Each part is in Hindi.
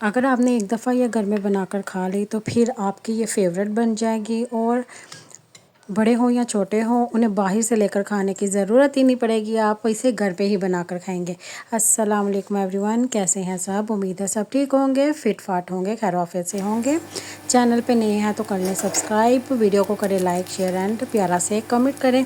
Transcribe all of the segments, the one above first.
अगर आपने एक दफ़ा ये घर में बनाकर खा ली तो फिर आपकी ये फेवरेट बन जाएगी और बड़े हों या छोटे हों उन्हें बाहर से लेकर खाने की ज़रूरत ही नहीं पड़ेगी। आप इसे घर पे ही बनाकर खाएंगे। अस्सलाम वालेकुम एवरीवन, कैसे हैं सब? उम्मीद है सब ठीक होंगे, फिट फाट होंगे, खैर ऑफिस से होंगे। चैनल पे नए हैं तो कर लें सब्सक्राइब, वीडियो को करें लाइक शेयर एंड प्यारा से कमेंट करें।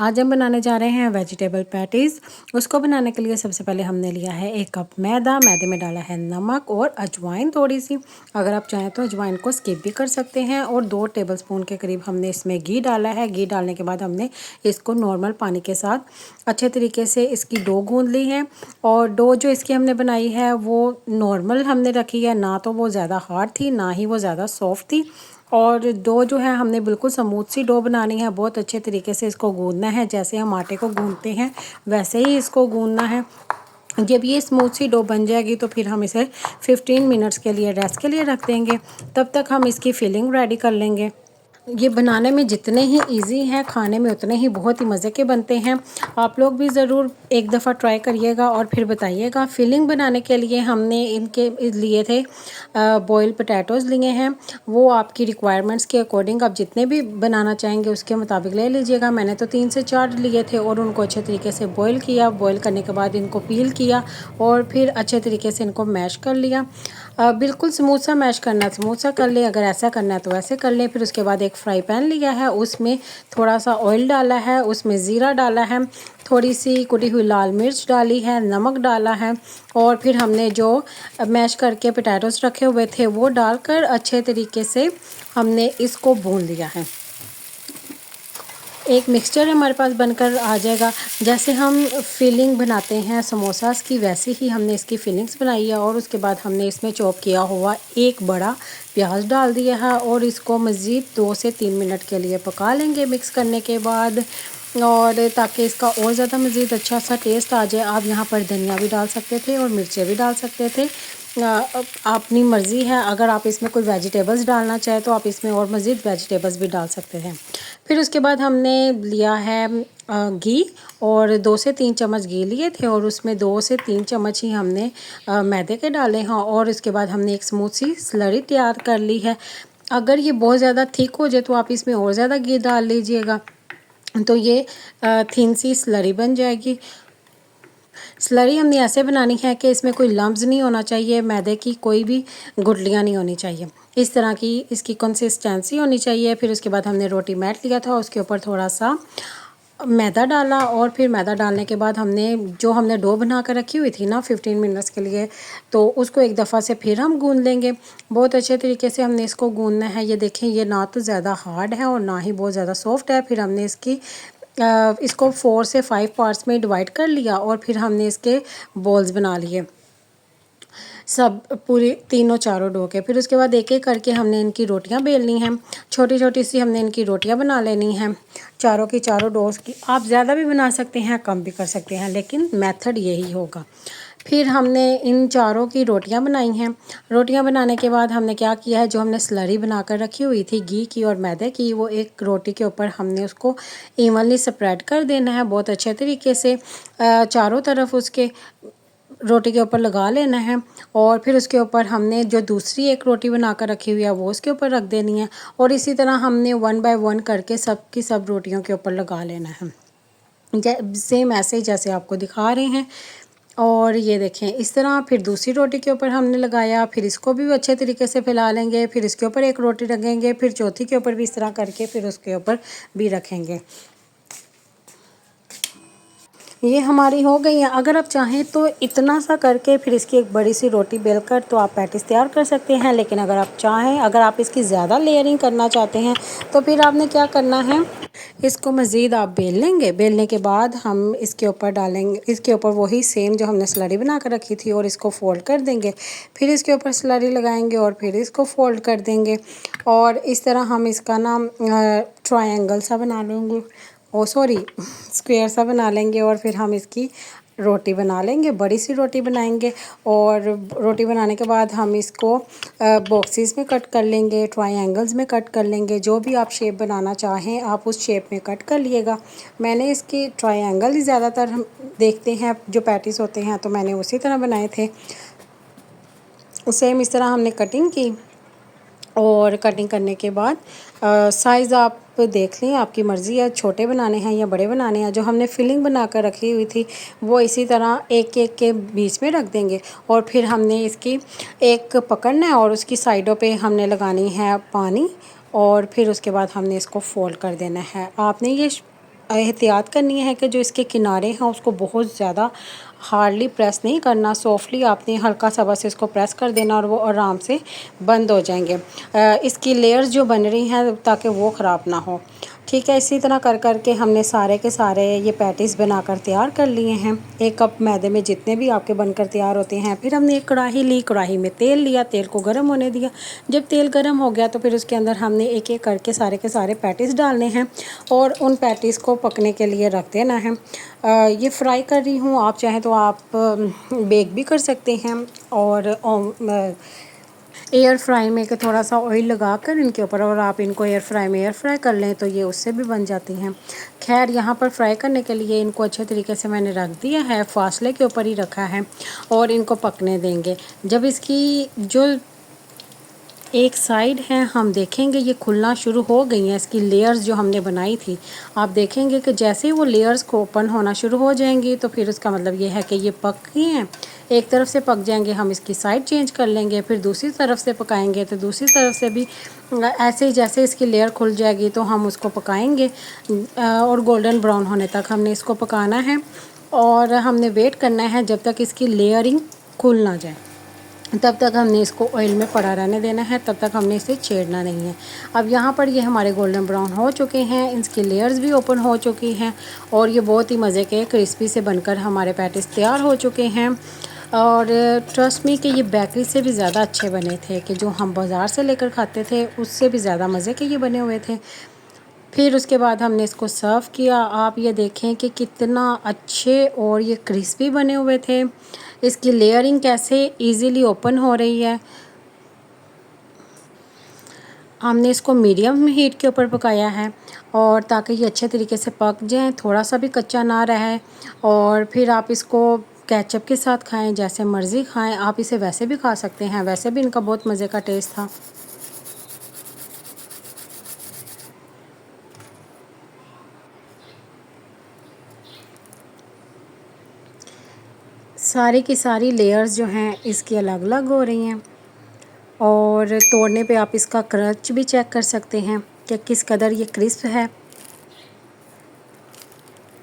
आज हम बनाने जा रहे हैं वेजिटेबल पैटीज़। उसको बनाने के लिए सबसे पहले हमने लिया है 1 कप मैदा। मैदे में डाला है नमक और अजवाइन थोड़ी सी। अगर आप चाहें तो अजवाइन को स्किप भी कर सकते हैं। और 2 टेबलस्पून के करीब हमने इसमें घी डाला है। घी डालने के बाद हमने इसको नॉर्मल पानी के साथ अच्छे तरीके से इसकी डो गूँध ली है। और डो जो इसकी हमने बनाई है वो नॉर्मल हमने रखी है, ना तो वो ज़्यादा हार्ड थी ना ही वो ज़्यादा सॉफ्ट थी। और डो जो है हमने बिल्कुल स्मूथ सी डो बनानी है। बहुत अच्छे तरीके से इसको गूंदना है, जैसे हम आटे को गूंदते हैं वैसे ही इसको गूंदना है। जब ये स्मूथ सी डो बन जाएगी तो फिर हम इसे 15 मिनट्स के लिए रेस्ट के लिए रख देंगे। तब तक हम इसकी फिलिंग रेडी कर लेंगे। ये बनाने में जितने ही इजी हैं, खाने में उतने ही बहुत ही मज़े के बनते हैं। आप लोग भी ज़रूर एक दफ़ा ट्राई करिएगा और फिर बताइएगा। फिलिंग बनाने के लिए हमने इनके लिए थे बॉयल पोटैटोज़ लिए हैं। वो आपकी रिक्वायरमेंट्स के अकॉर्डिंग आप जितने भी बनाना चाहेंगे उसके मुताबिक ले लीजिएगा। मैंने तो 3 से 4 लिए थे और उनको अच्छे तरीके से बॉयल किया। बॉयल करने के बाद इनको पील किया और फिर अच्छे तरीके से इनको मैश कर लिया। बिल्कुल स्मूथ सा मैश करना है, स्मूथ सा कर लें। अगर ऐसा करना है तो वैसे कर लें। फिर उसके बाद एक फ्राई पैन लिया है, उसमें थोड़ा सा ऑयल डाला है, उसमें ज़ीरा डाला है, थोड़ी सी कुटी हुई लाल मिर्च डाली है, नमक डाला है और फिर हमने जो मैश करके पोटैटोज़ रखे हुए थे वो डालकर अच्छे तरीके से हमने इसको भून लिया है। एक मिक्सचर हमारे पास बनकर आ जाएगा। जैसे हम फिलिंग बनाते हैं समोसास की, वैसे ही हमने इसकी फिलिंग्स बनाई है। और उसके बाद हमने इसमें चॉप किया हुआ एक बड़ा प्याज डाल दिया है और इसको मज़ीद 2 से 3 मिनट के लिए पका लेंगे मिक्स करने के बाद। और ताकि इसका और ज़्यादा मज़ीद अच्छा सा टेस्ट आ जाए, आप यहाँ पर धनिया भी डाल सकते थे और मिर्चें भी डाल सकते थे। अपनी मर्ज़ी है। अगर आप इसमें कोई वेजिटेबल्स डालना चाहें तो आप इसमें और मज़ीद वेजिटेबल्स भी डाल सकते हैं। फिर उसके बाद हमने लिया है घी और 2 से 3 चम्मच घी लिए थे और उसमें 2 से 3 चम्मच ही हमने मैदे के डाले हैं। और इसके बाद हमने एक स्मूथ सी स्लरी तैयार कर ली है। अगर ये बहुत ज़्यादा थिक हो जाए तो आप इसमें और ज़्यादा घी डाल लीजिएगा, तो ये थिन सी स्लरी बन जाएगी। स्लरी हमने ऐसे बनानी है कि इसमें कोई लम्ब्स नहीं होना चाहिए, मैदे की कोई भी गुठलियाँ नहीं होनी चाहिए। इस तरह की इसकी कंसिस्टेंसी होनी चाहिए। फिर उसके बाद हमने रोटी मैट लिया था, उसके ऊपर थोड़ा सा मैदा डाला और फिर मैदा डालने के बाद हमने डो बना कर रखी हुई थी ना 15 मिनट्स के लिए, तो उसको एक दफ़ा से फिर हम गूंद लेंगे। बहुत अच्छे तरीके से हमने इसको गूंदना है। ये देखें, ये ना तो ज़्यादा हार्ड है और ना ही बहुत ज़्यादा सॉफ्ट है। फिर हमने इसको 4 से 5 पार्ट्स में डिवाइड कर लिया और फिर हमने इसके बॉल्स बना लिए, सब पूरी तीनों चारों डो के। फिर उसके बाद एक एक करके हमने इनकी रोटियां बेलनी हैं। छोटी छोटी सी हमने इनकी रोटियां बना लेनी हैं, चारों की चारों डोज की। आप ज़्यादा भी बना सकते हैं, कम भी कर सकते हैं, लेकिन मेथड यही होगा। फिर हमने इन चारों की रोटियां बनाई हैं। रोटियां बनाने के बाद हमने क्या किया है, जो हमने स्लरी बनाकर रखी हुई थी घी की और मैदे की, वो एक रोटी के ऊपर हमने उसको इवनली स्प्रेड कर देना है बहुत अच्छे तरीके से। चारों तरफ उसके रोटी के ऊपर लगा लेना है। और फिर उसके ऊपर हमने जो दूसरी एक रोटी बनाकर रखी हुई है वो उसके ऊपर रख देनी है। और इसी तरह हमने 1 बाय 1 करके सब की सब रोटियों के ऊपर लगा लेना है, सेम ऐसे ही जैसे आपको दिखा रहे हैं। और ये देखें, इस तरह फिर दूसरी रोटी के ऊपर हमने लगाया। फिर इसको भी अच्छे तरीके से फैला लेंगे। फिर इसके ऊपर एक रोटी रखेंगे, फिर चौथी के ऊपर भी इस तरह करके फिर उसके ऊपर भी रखेंगे। ये हमारी हो गई है। अगर आप चाहें तो इतना सा करके फिर इसकी एक बड़ी सी रोटी बेलकर तो आप पैटीज तैयार कर सकते हैं। लेकिन अगर आप चाहें, अगर आप इसकी ज़्यादा लेयरिंग करना चाहते हैं तो फिर आपने क्या करना है, इसको मज़ीद आप बेल लेंगे। बेलने के बाद हम इसके ऊपर डालेंगे, इसके ऊपर वही सेम जो हमने स्लरी बना कर रखी थी और इसको फोल्ड कर देंगे। फिर इसके ऊपर स्लरी लगाएंगे और फिर इसको फोल्ड कर देंगे। और इस तरह हम इसका ना ट्रायंगल सा बना लेंगे, स्क्वायर सा बना लेंगे। और फिर हम इसकी रोटी बना लेंगे, बड़ी सी रोटी बनाएंगे। और रोटी बनाने के बाद हम इसको बॉक्सेस में कट कर लेंगे, ट्रायंगल्स में कट कर लेंगे। जो भी आप शेप बनाना चाहें आप उस शेप में कट कर लिएगा। मैंने इसकी ट्रायंगल ही ज़्यादातर हम देखते हैं जो पैटीज होते हैं, तो मैंने उसी तरह बनाए थे। सेम इस तरह हमने कटिंग की और कटिंग करने के बाद साइज़ आप देख लें, आपकी मर्ज़ी है छोटे बनाने हैं या बड़े बनाने हैं। जो हमने फिलिंग बना कर रखी हुई थी वो इसी तरह एक एक के बीच में रख देंगे और फिर हमने इसकी एक पकड़ना है और उसकी साइडों पे हमने लगानी है पानी और फिर उसके बाद हमने इसको फोल्ड कर देना है। आपने ये एहतियात करनी है कि जो इसके किनारे हैं उसको बहुत ज़्यादा हार्डली प्रेस नहीं करना, सॉफ्टली आपने हल्का सा बस इसको प्रेस कर देना और वो आराम से बंद हो जाएंगे। इसकी लेयर्स जो बन रही हैं ताकि वो ख़राब ना हो। ठीक है, इसी तरह कर कर के हमने सारे के सारे ये पैटीज़ बनाकर तैयार कर लिए हैं। 1 कप मैदे में जितने भी आपके बनकर तैयार होते हैं। फिर हमने एक कढ़ाई ली, कढ़ाई में तेल लिया, तेल को गर्म होने दिया। जब तेल गर्म हो गया तो फिर उसके अंदर हमने एक एक करके सारे के सारे पैटीज़ डालने हैं और उन पैटीज़ को पकने के लिए रख देना है। ये फ्राई कर रही हूँ, आप चाहें तो आप बेक भी कर सकते हैं और एयर फ्राई में के थोड़ा सा ऑयल लगाकर इनके ऊपर और आप इनको एयर फ्राई कर लें तो ये उससे भी बन जाती हैं। खैर यहाँ पर फ्राई करने के लिए इनको अच्छे तरीके से मैंने रख दिया है, फासले के ऊपर ही रखा है और इनको पकने देंगे। जब इसकी जो एक साइड है हम देखेंगे ये खुलना शुरू हो गई हैं, इसकी लेयर्स जो हमने बनाई थी। आप देखेंगे कि जैसे ही वो लेयर्स को ओपन होना शुरू हो जाएंगी तो फिर उसका मतलब ये है कि ये पक गई हैं। एक तरफ से पक जाएंगे, हम इसकी साइड चेंज कर लेंगे, फिर दूसरी तरफ से पकाएंगे तो दूसरी तरफ से भी ऐसे ही जैसे इसकी लेयर खुल जाएगी तो हम उसको पकाएंगे और गोल्डन ब्राउन होने तक हमने इसको पकाना है और हमने वेट करना है जब तक इसकी लेयरिंग खुल ना जाए। तब तक हमने इसको ऑयल में पड़ा रहने देना है, तब तक हमने इसे छेड़ना नहीं है। अब यहाँ पर ये हमारे गोल्डन ब्राउन हो चुके हैं, इसकी लेयर्स भी ओपन हो चुकी हैं और ये बहुत ही मज़े के क्रिस्पी से बनकर हमारे पैटीज़ तैयार हो चुके हैं। और ट्रस्ट मी कि ये बेकरी से भी ज़्यादा अच्छे बने थे कि जो हम बाज़ार से लेकर खाते थे उससे भी ज़्यादा मज़े के ये बने हुए थे। फिर उसके बाद हमने इसको सर्व किया। आप ये देखें कि कितना अच्छे और ये क्रिस्पी बने हुए थे। इसकी लेयरिंग कैसे इजीली ओपन हो रही है। हमने इसको मीडियम हीट के ऊपर पकाया है और ताकि ये अच्छे तरीके से पक जाए, थोड़ा सा भी कच्चा ना रहे। और फिर आप इसको केचप के साथ खाएं, जैसे मर्ज़ी खाएं। आप इसे वैसे भी खा सकते हैं, वैसे भी इनका बहुत मज़े का टेस्ट था। सारी की सारी लेयर्स जो हैं इसकी अलग अलग हो रही हैं और तोड़ने पे आप इसका क्रंच भी चेक कर सकते हैं कि किस कदर ये क्रिस्प है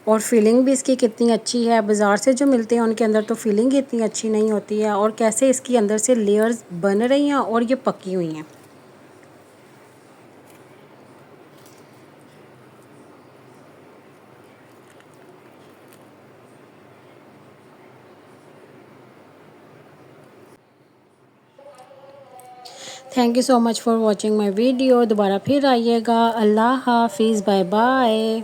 और फीलिंग भी इसकी कितनी अच्छी है। बाज़ार से जो मिलते हैं उनके अंदर तो फीलिंग ही इतनी अच्छी नहीं होती है और कैसे इसकी अंदर से लेयर्स बन रही हैं और ये पकी हुई हैं। Thank you so much for watching my video. दोबारा फिर आइएगा। अल्लाह हाफिज़, बाय बाय।